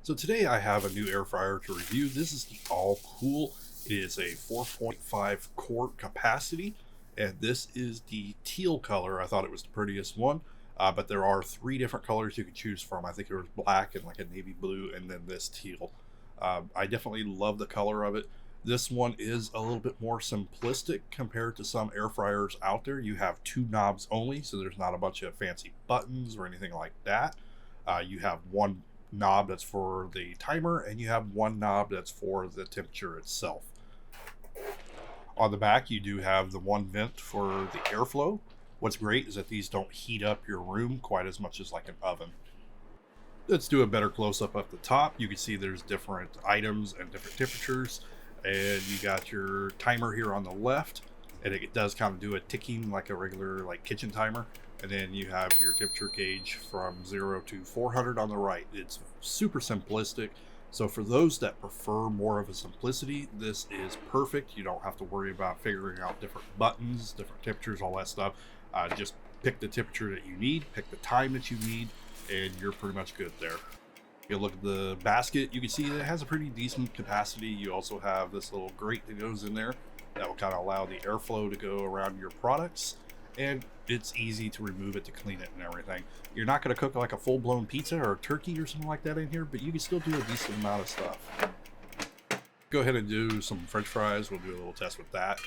So today I have a new air fryer to review. This is the Allcool. It is a 4.5 quart capacity, and this is the teal color. I thought it was the prettiest one, but there are three different colors you can choose from. I think there was black and like a navy blue, and then this teal. I definitely love the color of it. This one is a little bit more simplistic compared to some air fryers out there. You have two knobs only, so there's not a bunch of fancy buttons or anything like that. You have one knob that's for the timer, and you have one knob that's for the temperature itself. On the back, you do have the one vent for the airflow. What's great is that these don't heat up your room quite as much as like an oven. Let's do a better close-up at the top. You can see there's different items and different temperatures, and you got your timer here on the left, and it does kind of do a ticking like a regular like kitchen timer. And then you have your temperature gauge from 0 to 400 on the right. It's super simplistic. So for those that prefer more of a simplicity, this is perfect. You don't have to worry about figuring out different buttons, different temperatures, all that stuff. Just pick the temperature that you need, pick the time that you need, and you're pretty much good there. You look at the basket, you can see that it has a pretty decent capacity. You also have this little grate that goes in there that will kind of allow the airflow to go around your products. And it's easy to remove it, to clean it and everything. You're not going to cook like a full-blown pizza or a turkey or something like that in here, but you can still do a decent amount of stuff. Go ahead and do some french fries. We'll do a little test with that.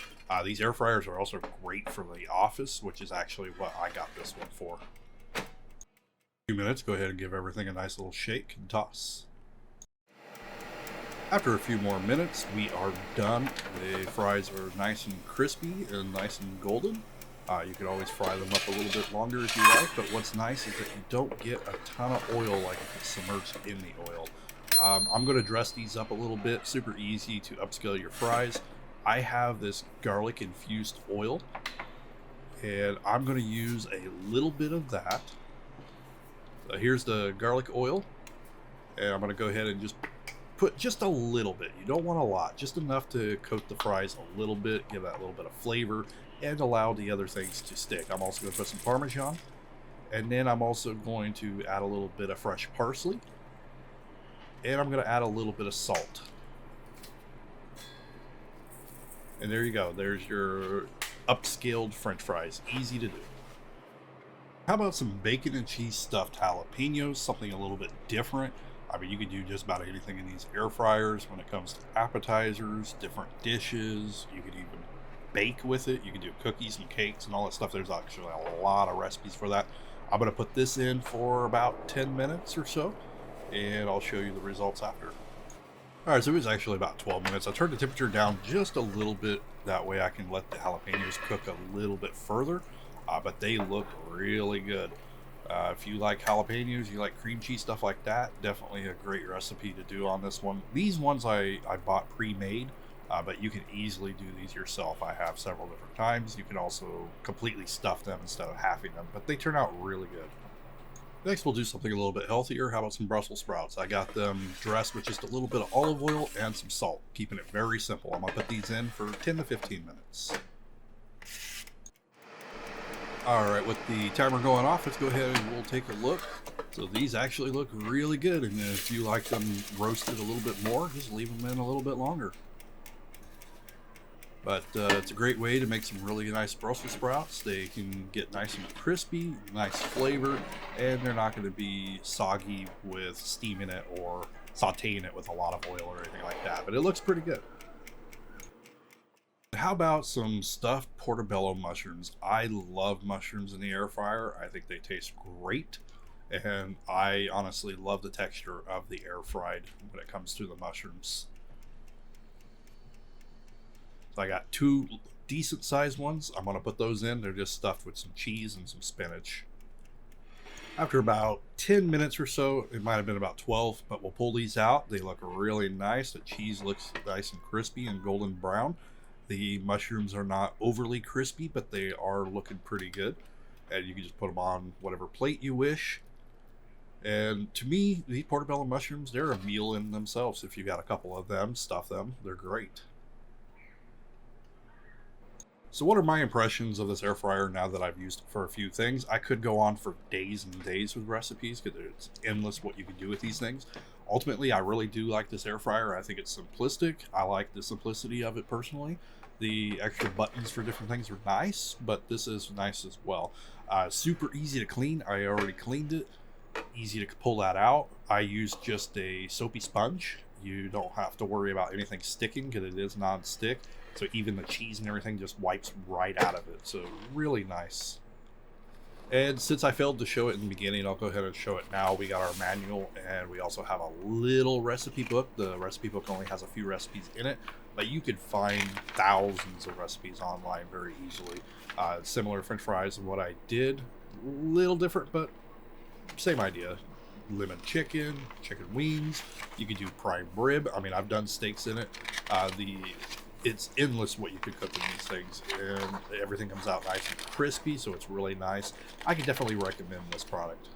These air fryers are also great for the office, which is actually what I got this one for. A few minutes, go ahead and give everything a nice little shake and toss. After a few more minutes, we are done. The fries are nice and crispy and nice and golden. You can always fry them up a little bit longer if you like, but what's nice is that you don't get a ton of oil like if it's submerged in the oil. I'm going to dress these up a little bit. Super easy to upscale your fries. I have this garlic infused oil, and I'm going to use a little bit of that. Here's the garlic oil, and I'm going to go ahead and just put just a little bit. You don't want a lot, just enough to coat the fries a little bit, give that little bit of flavor, and allow the other things to stick. I'm also going to put some Parmesan, and then I'm also going to add a little bit of fresh parsley, and I'm going to add a little bit of salt. And there you go. There's your upscaled French fries. Easy to do. How about some bacon and cheese stuffed jalapenos? Something a little bit different. I mean, you can do just about anything in these air fryers when it comes to appetizers, different dishes. You could even bake with it. You can do cookies and cakes and all that stuff. There's actually a lot of recipes for that. I'm going to put this in for about 10 minutes or so, and I'll show you the results after. All right, so it was actually about 12 minutes. I turned the temperature down just a little bit. That way I can let the jalapenos cook a little bit further, but they look really good. If you like jalapenos, you like cream cheese, stuff like that, definitely a great recipe to do on this one. These ones I bought pre-made, but you can easily do these yourself. I have several different times. You can also completely stuff them instead of halving them, but they turn out really good. Next, we'll do something a little bit healthier. How about some Brussels sprouts? I got them dressed with just a little bit of olive oil and some salt, keeping it very simple. I'm going to put these in for 10 to 15 minutes. All right, with the timer going off, let's go ahead and we'll take a look. So these actually look really good, and if you like them roasted a little bit more, just leave them in a little bit longer. But it's a great way to make some really nice Brussels sprouts. They can get nice and crispy, nice flavor, and they're not going to be soggy with steaming it or sauteing it with a lot of oil or anything like that. But it looks pretty good. How about some stuffed portobello mushrooms? I love mushrooms in the air fryer. I think they taste great. And I honestly love the texture of the air fried when it comes to the mushrooms. So I got two decent sized ones. I'm going to put those in. They're just stuffed with some cheese and some spinach. After about 10 minutes or so, it might have been about 12, but we'll pull these out. They look really nice. The cheese looks nice and crispy and golden brown. The mushrooms are not overly crispy, but they are looking pretty good. And you can just put them on whatever plate you wish. And to me, these portobello mushrooms, they're a meal in themselves. If you got a couple of them, stuff them, they're great. So what are my impressions of this air fryer now that I've used it for a few things? I could go on for days and days with recipes because it's endless what you can do with these things. Ultimately, I really do like this air fryer. I think it's simplistic. I like the simplicity of it personally. The extra buttons for different things are nice, but this is nice as well. Super easy to clean. I already cleaned it. Easy to pull that out. I use just a soapy sponge. You don't have to worry about anything sticking because it is non-stick. So even the cheese and everything just wipes right out of it. So really nice. And since I failed to show it in the beginning, I'll go ahead and show it now. We got our manual, and we also have a little recipe book. The recipe book only has a few recipes in it, but you could find thousands of recipes online very easily. Similar French fries and what I did, little different, but same idea. Lemon chicken, chicken wings. You could do prime rib. I mean, I've done steaks in it. It's endless what you could cook in these things, and everything comes out nice and crispy, so it's really nice. I can definitely recommend this product.